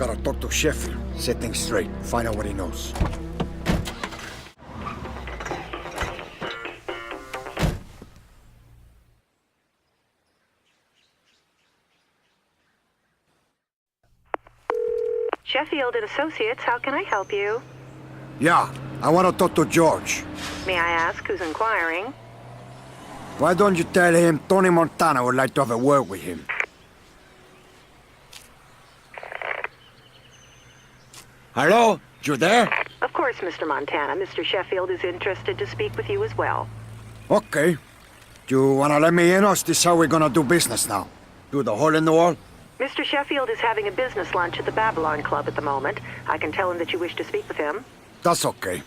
Gotta talk to Sheffield, set things straight, find out what he knows. Sheffield and Associates, how can I help you? Yeah, I want to talk to George. May I ask who's inquiring? Why don't you tell him Tony Montana would like to have a word with him? Hello? You there? Of course, Mr. Montana. Mr. Sheffield is interested to speak with you as well. Okay. You wanna let me in, or is this how we're gonna do business now? Do the hole in the wall? Mr. Sheffield is having a business lunch at the Babylon Club at the moment. I can tell him that you wish to speak with him. That's okay.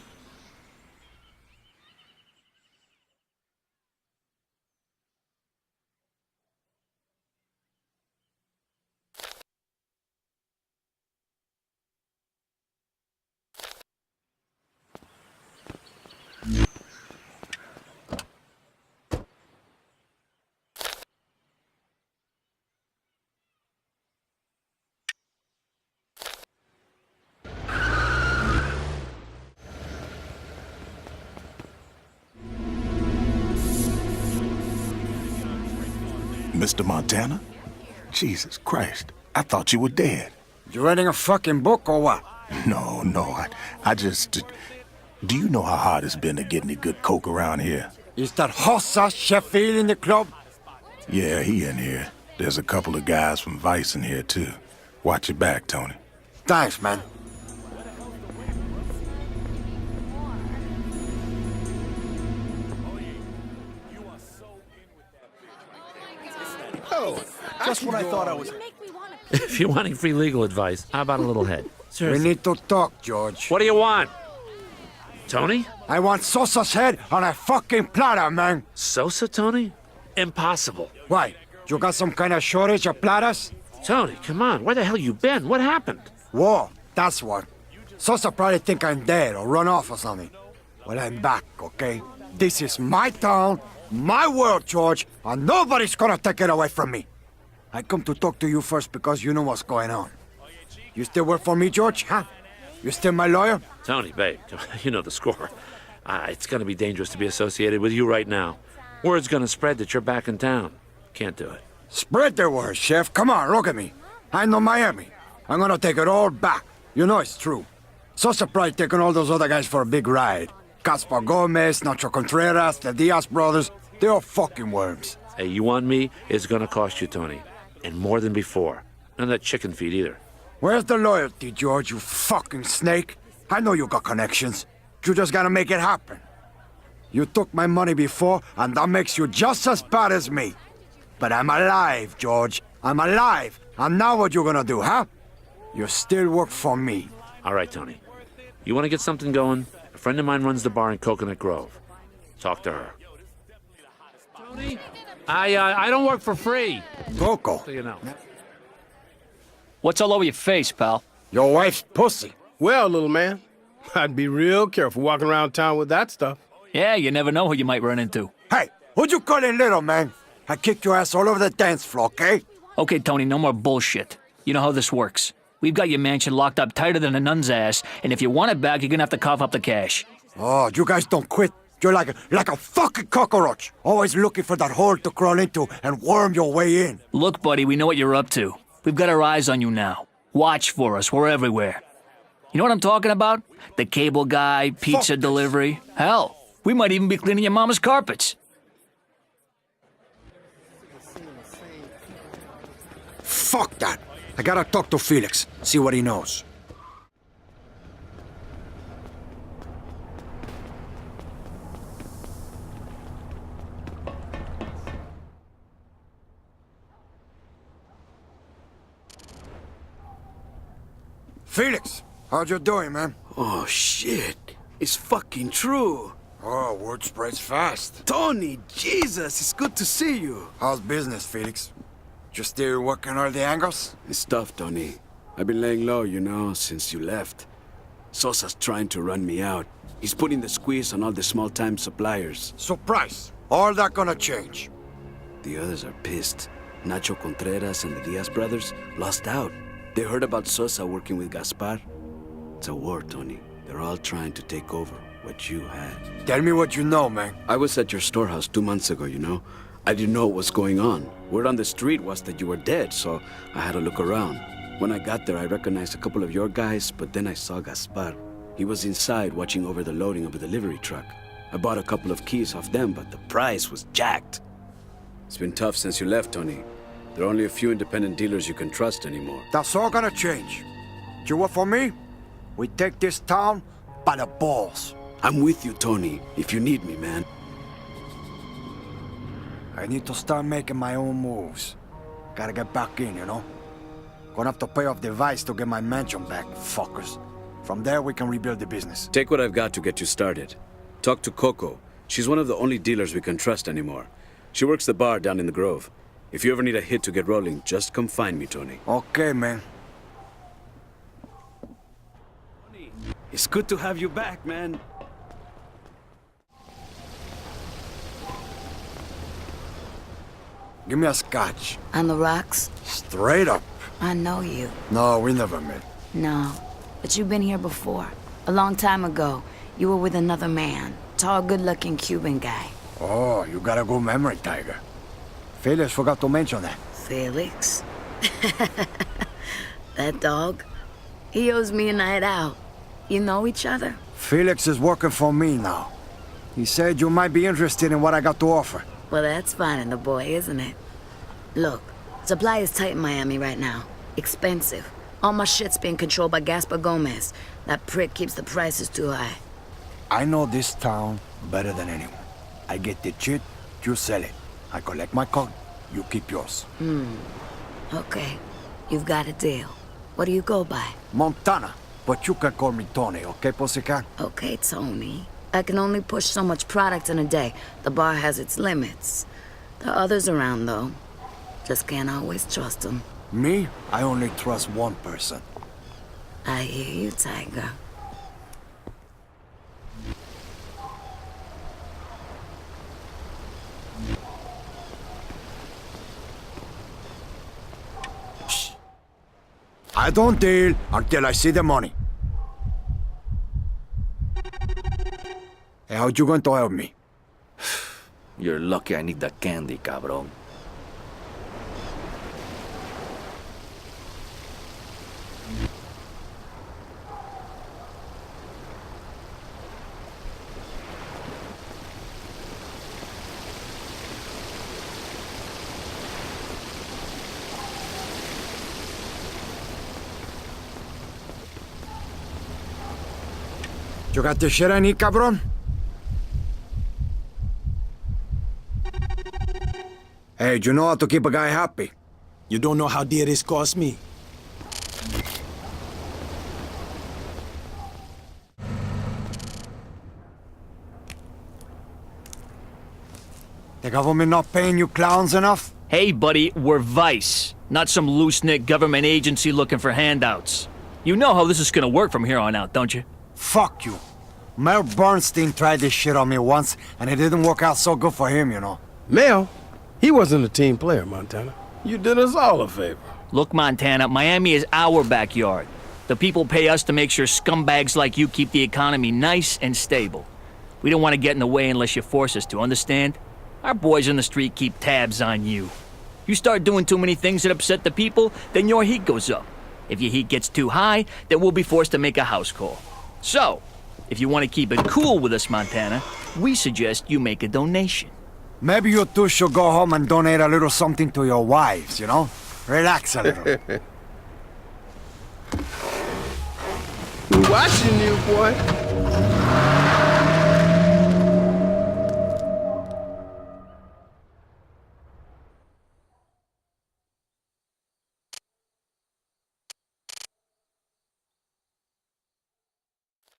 Mr. Montana? Jesus Christ, I thought you were dead. You reading a fucking book or what? No, I just... Do you know how hard it's been to get any good coke around here? Is that Hossa Sheffield in the club? Yeah, he in here. There's a couple of guys from Vice in here, too. Watch your back, Tony. Thanks, man. Oh, just when I thought I was... If you're wanting free legal advice, how about a little head? We Seriously. need to talk, George. What do you want? Tony? I want Sosa's head on a fucking platter, man. Sosa, Tony? Impossible. Why? You got some kind of shortage of platters? Tony, come on. Where the hell you been? What happened? War, that's what. Sosa probably think I'm dead or run off or something. Well, I'm back, okay? This is my town, my world, George, and nobody's gonna take it away from me. I come to talk to you first because you know what's going on. You still work for me, George, huh? You still my lawyer? Tony, babe, you know the score. It's gonna be dangerous to be associated with you right now. Word's gonna spread that you're back in town. Can't do it. Spread the word, Chef. Come on, look at me. I know Miami. I'm gonna take it all back. You know it's true. Sosa probably taking all those other guys for a big ride. Gaspar Gomez, Nacho Contreras, the Diaz brothers. They're all fucking worms. Hey, you want me? It's gonna cost you, Tony. And more than before. None of that chicken feed either. Where's the loyalty, George, you fucking snake? I know you got connections. You just gotta make it happen. You took my money before, and that makes you just as bad as me. But I'm alive, George. I'm alive. And now what you gonna do, huh? You still work for me. All right, Tony. You want to get something going? A friend of mine runs the bar in Coconut Grove. Talk to her. Tony? I don't work for free. Coco, So you know. What's all over your face, pal? your wife's pussy. Well, little man, I'd be real careful walking around town with that stuff. Yeah, you never know who you might run into. Hey, who'd you call it little, man? I kicked your ass all over the dance floor, okay? Okay, Tony, no more bullshit. You know how this works. We've got your mansion locked up tighter than a nun's ass, and if you want it back, you're gonna have to cough up the cash. Oh, you guys don't quit. You're like a fucking cockroach. Always looking for that hole to crawl into and worm your way in. Look, buddy, we know what you're up to. We've got our eyes on you now. Watch for us, we're everywhere. You know what I'm talking about? The cable guy, pizza Fuck. delivery. Hell, we might even be cleaning your mama's carpets. Fuck that. I gotta talk to Felix, see what he knows. Felix, how'd you doing, man? Oh, shit. It's fucking true. Oh, word spreads fast. Tony, Jesus, it's good to see you. How's business, Felix? You still working all the angles? It's tough, Tony. I've been laying low, you know, since you left. Sosa's trying to run me out. He's putting the squeeze on all the small-time suppliers. Surprise! All that gonna change. The others are pissed. Nacho Contreras and the Diaz brothers lost out. They heard about Sosa working with Gaspar. It's a war, Tony. They're all trying to take over what you had. Tell me what you know, man. I was at your storehouse 2 months ago, you know? I didn't know what was going on. Word on the street was that you were dead, so I had to look around. When I got there, I recognized a couple of your guys, but then I saw Gaspar. He was inside watching over the loading of a delivery truck. I bought a couple of keys off them, but the price was jacked. It's been tough since you left, Tony. There are only a few independent dealers you can trust anymore. That's all gonna change. You work for me? We take this town by the balls. I'm with you, Tony, if you need me, man. I need to start making my own moves. Gotta get back in, you know? Gonna have to pay off the Vice to get my mansion back, fuckers. From there, we can rebuild the business. Take what I've got to get you started. Talk to Coco. She's one of the only dealers we can trust anymore. She works the bar down in the Grove. If you ever need a hit to get rolling, just come find me, Tony. Okay, man. It's good to have you back, man. Give me a scotch. On the rocks? Straight up. I know you. No, we never met. No, but you've been here before. A long time ago, you were with another man. Tall, good-looking Cuban guy. Oh, you got a good memory, Tiger. Felix forgot to mention that. Felix? That dog? He owes me a night out. You know each other? Felix is working for me now. He said you might be interested in what I got to offer. Well, that's fine in the boy, isn't it? Look, supply is tight in Miami right now. Expensive. All my shit's being controlled by Gaspar Gomez. That prick keeps the prices too high. I know this town better than anyone. I get the shit, you sell it. I collect my cut, you keep yours. Okay, you've got a deal. What do you go by? Montana, but you can call me Tony, okay, Pussycat? Okay, Tony. I can only push so much product in a day. The bar has its limits. There are others around, though. Just can't always trust them. Me? I only trust one person. I hear you, Tiger. I don't deal until I see the money. Hey, how you going to help me? You're lucky I need that candy, cabrón. You got the shit I need, cabron? Hey, you know how to keep a guy happy? You don't know how dear this cost me. The government not paying you clowns enough? Hey, buddy, we're Vice, not some loose-knit government agency looking for handouts. You know how this is gonna work from here on out, don't you? Fuck you. Mel Bernstein tried this shit on me once, and it didn't work out so good for him, you know. Mel, he wasn't a team player, Montana. You did us all a favor. Look, Montana, Miami is our backyard. The people pay us to make sure scumbags like you keep the economy nice and stable. We don't want to get in the way unless you force us to, understand? Our boys in the street keep tabs on you. You start doing too many things that upset the people, then your heat goes up. If your heat gets too high, then we'll be forced to make a house call. So, if you want to keep it cool with us, Montana, we suggest you make a donation. Maybe you two should go home and donate a little something to your wives, you know? Relax a little. Watching you, boy.